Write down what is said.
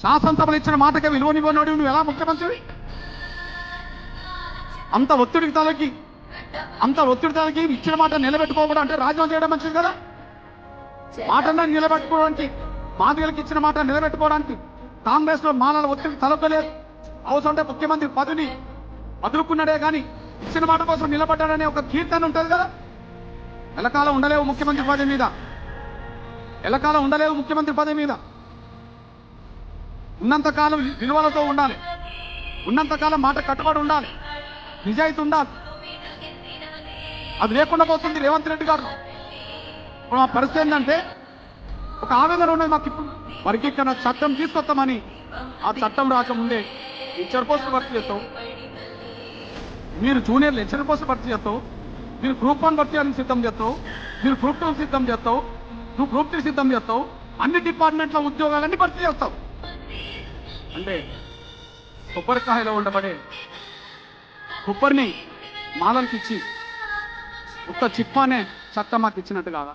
శాసనసభలు ఇచ్చిన మాటకే విలువనివ్వనోడు నువ్వు ఎలా ముఖ్యమంత్రి? అంత ఒత్తిడికి తలకి ఇచ్చిన మాట నిలబెట్టుకోకూడదు అంటే రాజీనామా చేయడం మంచిది కదా. మాటన్నా నిలబెట్టుకోవడానికి, మాదిగలకి ఇచ్చిన మాట నిలబెట్టుకోవడానికి కాంగ్రెస్ లో మానవ ఒత్తిడి తలపలేదు. అవసరం అంటే ముఖ్యమంత్రి పదవిని వదులుకున్నాడే కానీ ఇచ్చిన మాట కోసం నిలబడ్డాడనే ఒక కీర్తన ఉంటుంది కదా. ఎలకాలం ఉండలేవు ముఖ్యమంత్రి పదవి మీద, ఎలకాలం ఉండలేవు ముఖ్యమంత్రి పదవి మీద. ఉన్నంతకాలం విలువలతో ఉండాలి, ఉన్నంతకాలం మాట కట్టుబడి ఉండాలి, నిజాయితీ ఉండాలి. అది లేకుండా పోతుంది రేవంత్ రెడ్డి గారు. ఇప్పుడు మా పరిస్థితి ఏంటంటే ఒక ఆవేదన ఉన్నది మాకు. ఇప్పుడు వర్గీకరణ చట్టం తీసుకొస్తామని, ఆ చట్టం రాకముందే లెక్చర్ పోస్ట్ భర్తీ చేస్తావు, మీరు జూనియర్ లెక్చర్ పోస్ట్ భర్తీ చేస్తావు, మీరు గ్రూప్ 1 భర్తీ అని సిద్ధం చేస్తావు, మీరు గ్రూప్ 2 సిద్ధం చేస్తావు, నువ్వు గ్రూప్ 3 సిద్ధం చేస్తావు, అన్ని డిపార్ట్మెంట్ల ఉద్యోగాలన్నీ భర్తీ చేస్తావు. అంటే కొబ్బరికాయలో ఉండబడే కొబ్బరిని మాలకి ఇచ్చి ఒక్క చిప్పానే చట్టం మాకు ఇచ్చినట్టు కాదా?